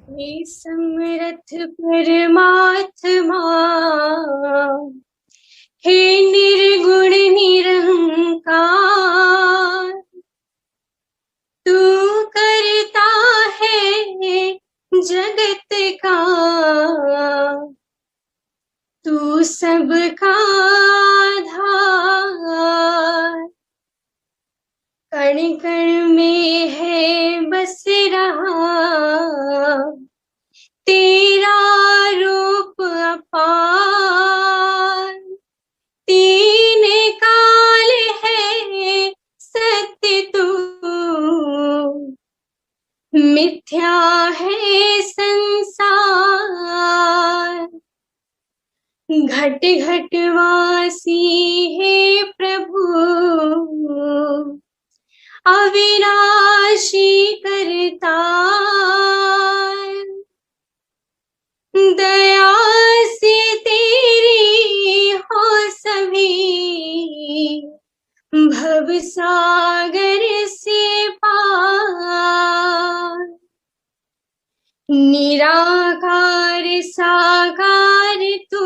हे समरथ परमात्मा, हे निर्गुण निरंकार, तू करता है जगत का, तू सबका आधार। कण कण में है बस रहा तेरा रूप अपार। तीन काल है सत्य तू, मिथ्या है संसार। घट घट वासी है प्रभु, अविनाशी करतार। दया से तेरी हो सभी, भव सागर से पार। निराकार साकार तू,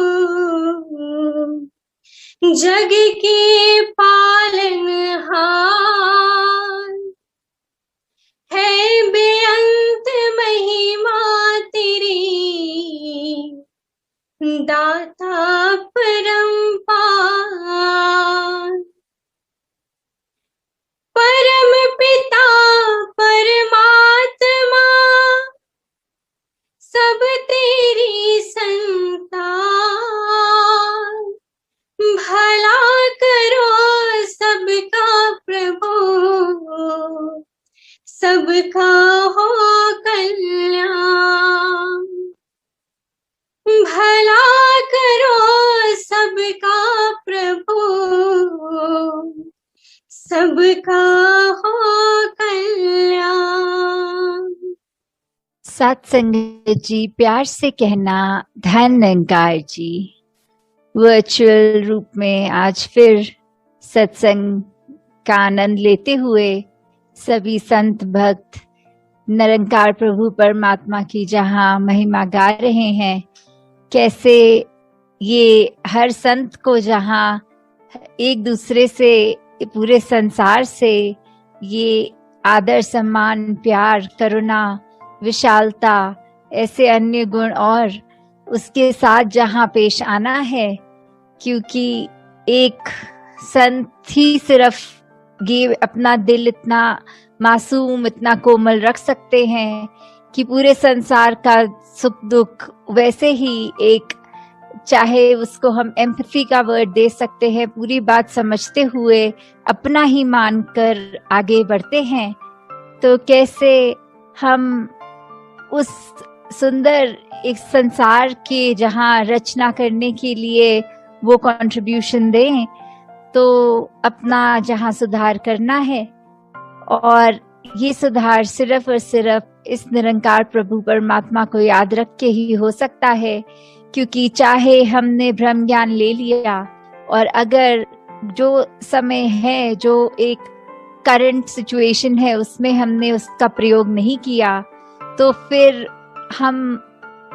जग के पालनहार। है बेअंत महिमा तेरी, दाता परम्पार। परम पिता परमात्मा, सब तेरी संतान। भला करो सबका प्रभु, सबका हो कल्याण। भला करो सबका प्रभु, सबका हो कल्याण। सत्संगत जी, प्यार से कहना धन निरंकार जी। वर्चुअल रूप में आज फिर सत्संग का आनंद लेते हुए सभी संत भक्त निरंकार प्रभु परमात्मा की जहाँ महिमा गा रहे हैं, कैसे ये हर संत को जहाँ एक दूसरे से, पूरे संसार से ये आदर सम्मान प्यार करुणा विशालता ऐसे अन्य गुण और उसके साथ जहाँ पेश आना है, क्योंकि एक संत ही सिर्फ ये अपना दिल इतना मासूम इतना कोमल रख सकते हैं कि पूरे संसार का सुख दुख वैसे ही एक, चाहे उसको हम एम्पैथी का वर्ड दे सकते हैं, पूरी बात समझते हुए अपना ही मानकर आगे बढ़ते हैं। तो कैसे हम उस सुंदर एक संसार के जहाँ रचना करने के लिए वो कंट्रीब्यूशन दें, तो अपना जहाँ सुधार करना है, और ये सुधार सिर्फ और सिर्फ इस निरंकार प्रभु परमात्मा को याद रख के ही हो सकता है। क्योंकि चाहे हमने ब्रह्म ज्ञान ले लिया, और अगर जो समय है, जो एक करंट सिचुएशन है, उसमें हमने उसका प्रयोग नहीं किया, तो फिर हम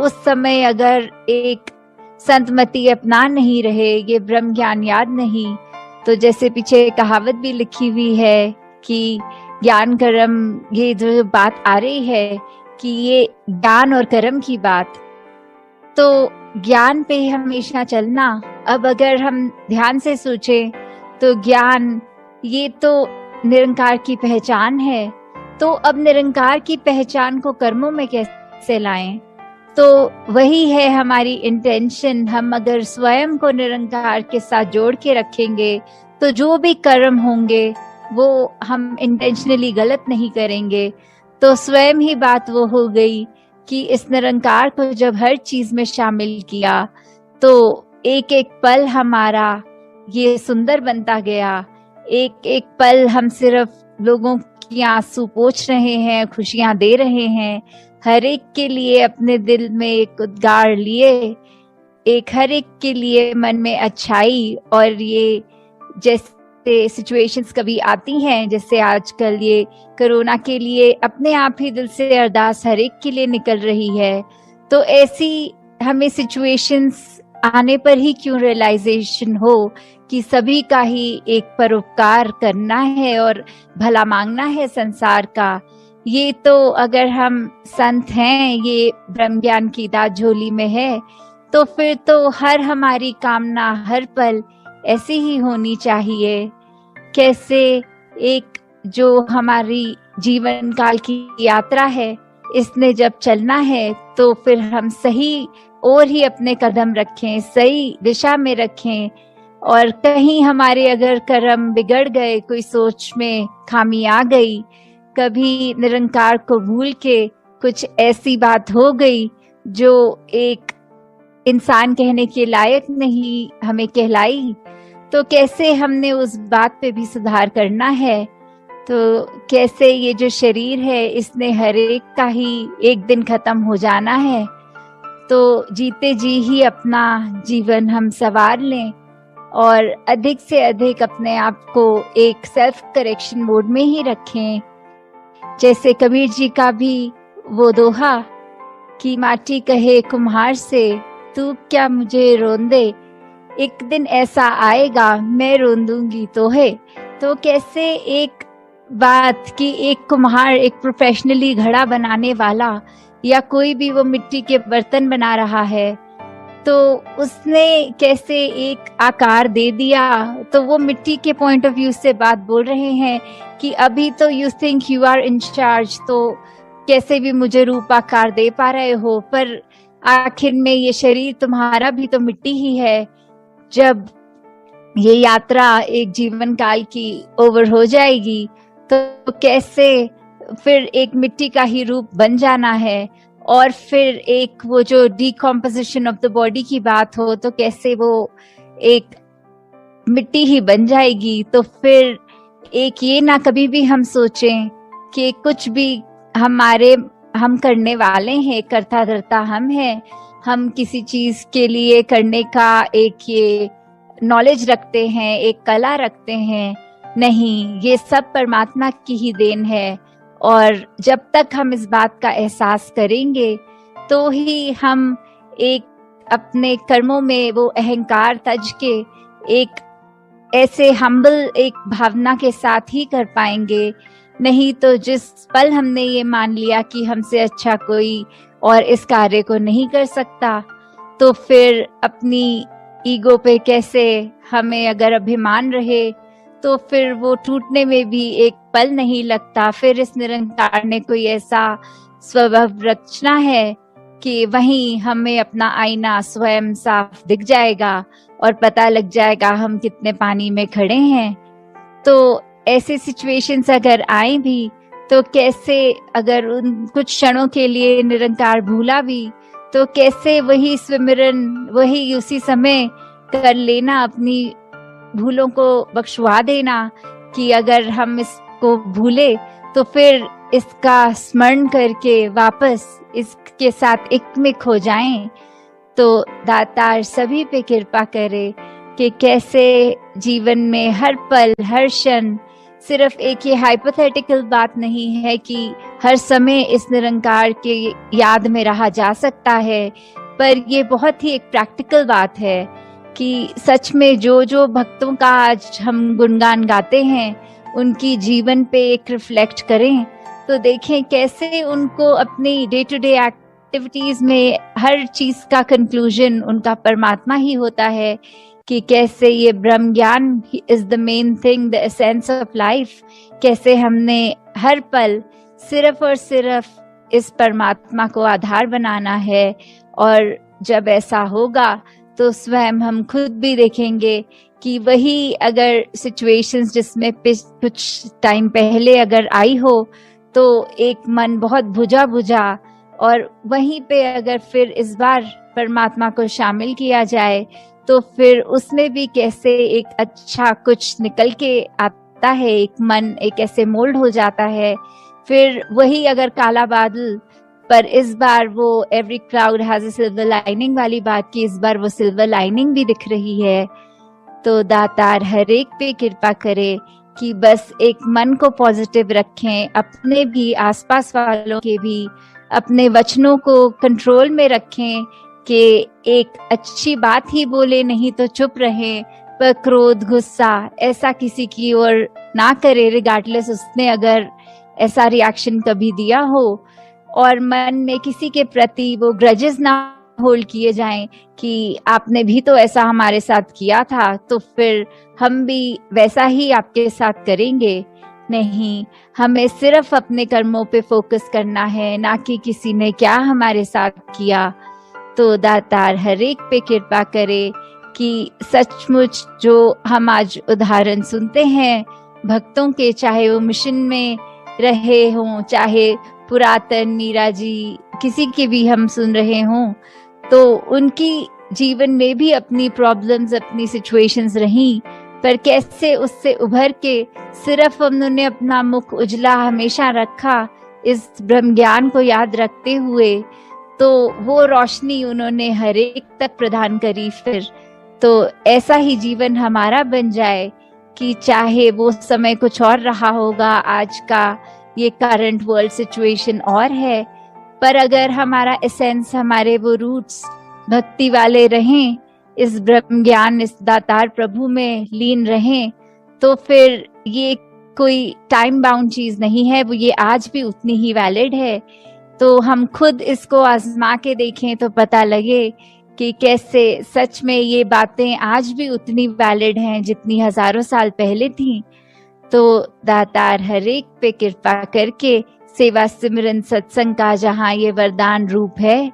उस समय अगर एक संतमति अपना नहीं रहे, ये ब्रह्म ज्ञान याद नहीं, तो जैसे पीछे कहावत भी लिखी हुई है कि ज्ञान कर्म, ये जो बात आ रही है कि ये ज्ञान और कर्म की बात, तो ज्ञान पे हमेशा चलना। अब अगर हम ध्यान से सोचें तो ज्ञान ये तो निरंकार की पहचान है, तो अब निरंकार की पहचान को कर्मों में कैसे लाएं? तो वही है हमारी इंटेंशन। हम अगर स्वयं को निरंकार के साथ जोड़ के रखेंगे, तो जो भी कर्म होंगे वो हम इंटेंशनली गलत नहीं करेंगे। तो स्वयं ही बात वो हो गई कि इस निरंकार को जब हर चीज में शामिल किया, तो एक एक पल हमारा ये सुंदर बनता गया। एक एक पल हम सिर्फ लोगों की आंसू पोंछ रहे हैं, खुशियां दे रहे हैं, हर एक के लिए अपने दिल में एक उद्गार लिए, एक हर एक के लिए मन में अच्छाई, और ये जैसे जैसे सिचुएशंस कभी आती हैं, जैसे आजकल ये कोरोना के लिए अपने आप ही दिल से अरदास हर एक के लिए निकल रही है, तो ऐसी हमें सिचुएशंस आने पर ही क्यों रियलाइजेशन हो कि सभी का ही एक परोपकार करना है और भला मांगना है संसार का। ये तो अगर हम संत हैं, ये ब्रह्म ज्ञान की दात झोली में है, तो फिर तो हर हमारी कामना हर पल ऐसी ही होनी चाहिए। कैसे एक जो हमारी जीवन काल की यात्रा है, इसने जब चलना है तो फिर हम सही और ही अपने कदम रखें, सही दिशा में रखें, और कहीं हमारे अगर कर्म बिगड़ गए, कोई सोच में खामी आ गई, कभी निरंकार को भूल के कुछ ऐसी बात हो गई जो एक इंसान कहने के लायक नहीं हमें कहलाई, तो कैसे हमने उस बात पे भी सुधार करना है। तो कैसे ये जो शरीर है, इसने हर एक का ही एक दिन खत्म हो जाना है, तो जीते जी ही अपना जीवन हम संवार लें और अधिक से अधिक अपने आप को एक सेल्फ करेक्शन मोड में ही रखें। जैसे कबीर जी का भी वो दोहा कि माटी कहे कुम्हार से, तू क्या मुझे रोंदे, एक दिन ऐसा आएगा मैं रोंदूंगी तो है। तो कैसे एक बात कि एक कुम्हार, एक प्रोफेशनली घड़ा बनाने वाला या कोई भी वो मिट्टी के बर्तन बना रहा है, तो उसने कैसे एक आकार दे दिया, तो वो मिट्टी के पॉइंट ऑफ व्यू से बात बोल रहे हैं कि अभी तो you think you are in charge, तो कैसे भी मुझे रूप आकार दे पा रहे हो, पर आखिर में ये शरीर तुम्हारा भी तो मिट्टी ही है। जब ये यात्रा एक जीवन काल की ओवर हो जाएगी, तो कैसे फिर एक मिट्टी का ही रूप बन जाना है, और फिर एक वो जो डिकम्पोजिशन ऑफ द बॉडी की बात हो, तो कैसे वो एक मिट्टी ही बन जाएगी। तो फिर एक ये ना कभी भी हम सोचें कि कुछ भी हम करने वाले हैं, करता धरता हम हैं, हम किसी चीज के लिए करने का एक ये नॉलेज रखते हैं, एक कला रखते हैं। नहीं, ये सब परमात्मा की ही देन है, और जब तक हम इस बात का एहसास करेंगे तो ही हम एक अपने कर्मों में वो अहंकार तज के एक ऐसे हम्बल एक भावना के साथ ही कर पाएंगे। नहीं तो जिस पल हमने ये मान लिया कि हमसे अच्छा कोई और इस कार्य को नहीं कर सकता, तो फिर अपनी ईगो पे कैसे हमें अगर अभिमान रहे, तो फिर वो टूटने में भी एक पल नहीं लगता। फिर इस निरंकार ने कोई ऐसा स्वभाव रचना है कि वहीं हमें अपना आईना स्वयं साफ दिख जाएगा और पता लग जाएगा हम कितने पानी में खड़े हैं। तो ऐसे सिचुएशंस अगर आए भी, तो कैसे अगर उन कुछ क्षणों के लिए निरंकार भूला भी, तो कैसे वही स्विमिरन, वही उसी समय कर लेना, अपनी भूलों को बख्शवा देना कि अगर हम इसको भूले तो फिर इसका स्मरण करके वापस इसके साथ एक में खो जाएं। तो दातार सभी पे कृपा करे कि कैसे जीवन में हर पल हर क्षण सिर्फ एक ये हाइपोथेटिकल बात नहीं है कि हर समय इस निरंकार के याद में रहा जा सकता है, पर ये बहुत ही एक प्रैक्टिकल बात है कि सच में जो जो भक्तों का आज हम गुणगान गाते हैं, उनकी जीवन पे एक रिफ्लेक्ट करें, तो देखें कैसे उनको अपनी डे टू डे एक्टिविटीज में हर चीज का कंक्लूजन उनका परमात्मा ही होता है। कि कैसे ये ब्रह्म ज्ञान is the main thing, the essence of life. कैसे हमने हर पल सिर्फ और सिर्फ इस परमात्मा को आधार बनाना है, और जब ऐसा होगा तो स्वयं हम खुद भी देखेंगे कि वही अगर सिचुएशंस जिसमें कुछ टाइम पहले अगर आई हो, तो एक मन बहुत बुझा बुझा, और वहीं पे अगर फिर इस बार परमात्मा को शामिल किया जाए, तो फिर उसमें भी कैसे एक अच्छा कुछ निकल के आता है, एक मन एक ऐसे मोल्ड हो जाता है। फिर वही अगर काला बादल, पर इस बार वो every cloud has a silver lining वाली बात की, इस बार वो सिल्वर लाइनिंग भी दिख रही है। तो दातार हर एक पे कृपा करे कि बस एक मन को पॉजिटिव रखें, अपने भी आसपास वालों के भी, अपने वचनों को कंट्रोल में रखें कि एक अच्छी बात ही बोले, नहीं तो चुप रहें, पर क्रोध गुस्सा ऐसा किसी की ओर ना करे रिगार्डलेस उसने अगर ऐसा रिएक्शन कभी दिया हो, और मन में किसी के प्रति वो ग्रजेस ना होल्ड किए जाएं कि आपने भी तो ऐसा हमारे साथ किया था तो फिर हम भी वैसा ही आपके साथ करेंगे। नहीं, हमें सिर्फ अपने कर्मों पे फोकस करना है, ना कि किसी ने क्या हमारे साथ किया। तो दातार हर एक पे कृपा करे कि सचमुच जो हम आज उदाहरण सुनते हैं भक्तों के, चाहे वो मिशन में रहे हों, चाहे पुरातन मीरा जी, किसी के भी हम सुन रहे हों, तो उनकी जीवन में भी अपनी प्रॉब्लम्स, अपनी सिचुएशंस रहीं, पर कैसे उससे उभर के सिर्फ उन्होंने अपना मुख उजला हमेशा रखा इस ब्रह्म ज्ञान को याद रखते हुए, तो वो रोशनी उन्होंने हर एक तक प्रदान करी। फिर तो ऐसा ही जीवन हमारा बन जाए कि चाहे वो समय कुछ और रहा होगा, आज का ये करंट वर्ल्ड सिचुएशन और है, पर अगर हमारा एसेंस, हमारे वो रूट्स भक्ति वाले रहें, इस ब्रह्म ज्ञान, इस दातार प्रभु में लीन रहें, तो फिर ये कोई टाइम बाउंड चीज नहीं है, वो ये आज भी उतनी ही वैलिड है। तो हम खुद इसको आजमा के देखें तो पता लगे कि कैसे सच में ये बातें आज भी उतनी वैलिड हैं जितनी हजारों साल पहले थी। तो दातार हर एक पे कृपा करके सेवा सिमरन सत्संग का जहाँ ये वरदान रूप है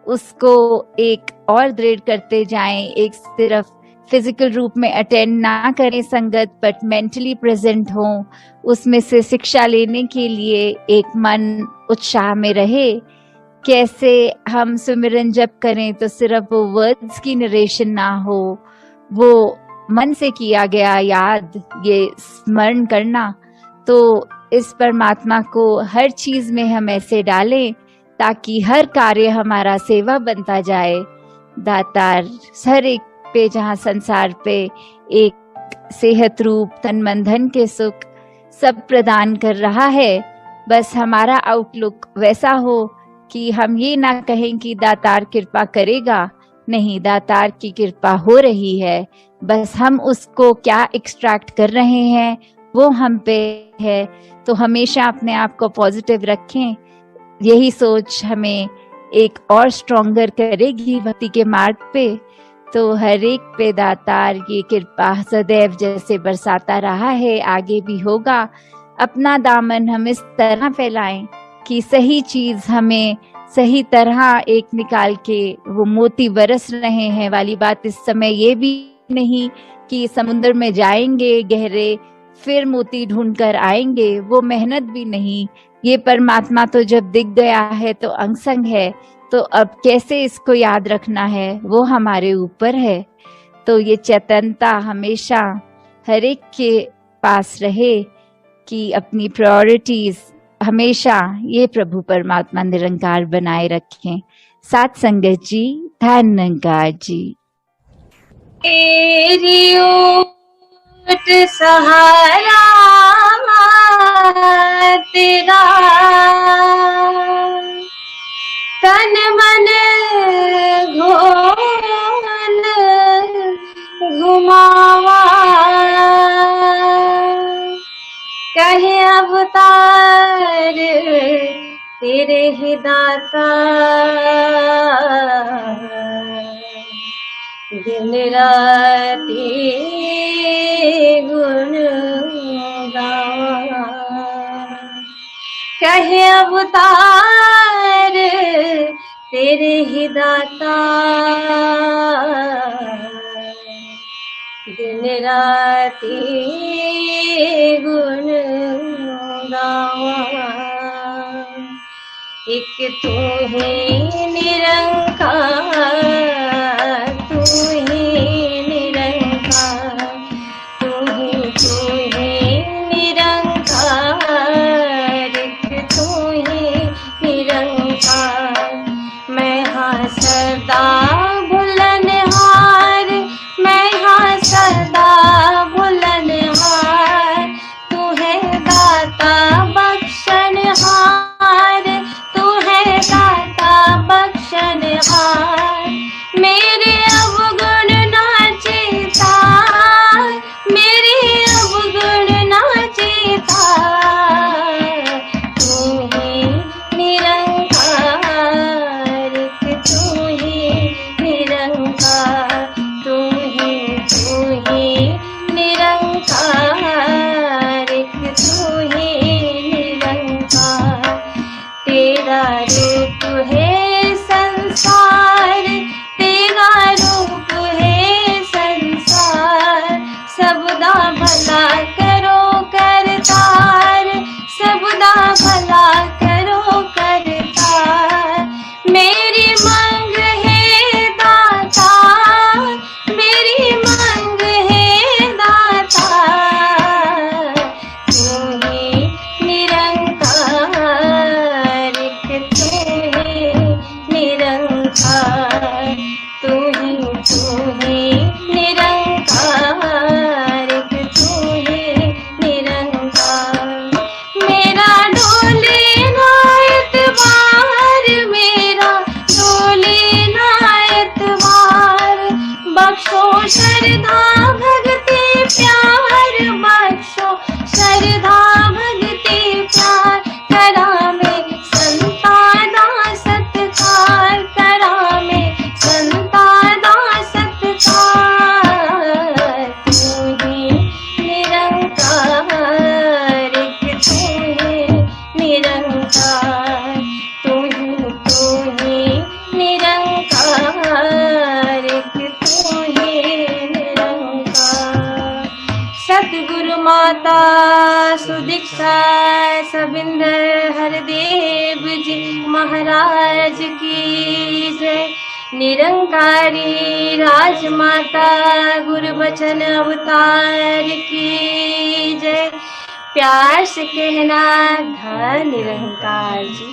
उसको एक और दृढ़ करते जाएं। एक सिर्फ फिजिकल रूप में अटेंड ना करें संगत, बट मेंटली प्रेजेंट हों, उसमें से शिक्षा लेने के लिए एक मन उत्साह में रहे। कैसे हम सुमिरन जप करें तो सिर्फ वो वर्ड्स की नरेशन ना हो, वो मन से किया गया याद, ये स्मरण करना। तो इस परमात्मा को हर चीज में हम ऐसे डालें ताकि हर कार्य हमारा सेवा बनता जाए। दातार हर एक पे, जहाँ संसार पे एक सेहत रूप तन मन धन के सुख सब प्रदान कर रहा है, बस हमारा आउटलुक वैसा हो कि हम ये ना कहें कि दातार कृपा करेगा, नहीं, दातार की कृपा हो रही है, बस हम उसको क्या एक्सट्रैक्ट कर रहे हैं वो हम पे है। तो हमेशा अपने आप को पॉजिटिव रखें, यही सोच हमें एक और स्ट्रॉन्गर करेगी भक्ति के मार्ग पे। तो हर एक पे दातार ये कृपा सदैव जैसे बरसाता रहा है, आगे भी होगा। अपना दामन हम इस तरह फैलाएं कि सही चीज हमें सही तरह एक निकाल के वो मोती बरस रहे हैं वाली बात। इस समय ये भी नहीं कि समुद्र में जाएंगे गहरे फिर मोती ढूंढ कर आएंगे, वो मेहनत भी नहीं। ये परमात्मा तो जब दिख गया है तो अंग संग है, तो अब कैसे इसको याद रखना है वो हमारे ऊपर है। तो ये चेतनता हमेशा हर एक के पास रहे कि अपनी प्रायोरिटीज हमेशा ये प्रभु परमात्मा निरंकार बनाए रखें। साथ संगत जी, धन्यवाद जी। तेरी ओट सहारा तेरा, तन मन घोल घुमावा, कहे अवतार तेरे ही दाता, दिन राती गुण गावा, कहे अवतार तेरे ही दाता, दिन राती गुण गावा। एक तू ही निरंकार, तू ही निरंकार, तू ही निरंकार, एक तू ही निरंकार। मैं हाँ सदा बुलंदहार, मैं हाँ सदा श्रद्धा भक्ति प्यार करा में संता दा सत्कार करा में संता दा सत्कार तू ही निरंकार एक तू ही निरंकार तू ही निरंकार एक तू ही निरंकार सतगुरु माता सुदीक्षा सबिंदर हरदेव जी महाराज की जय निरंकारी राजमाता गुरु बचन अवतार की जय प्यार से कहना धन निरंकार जी।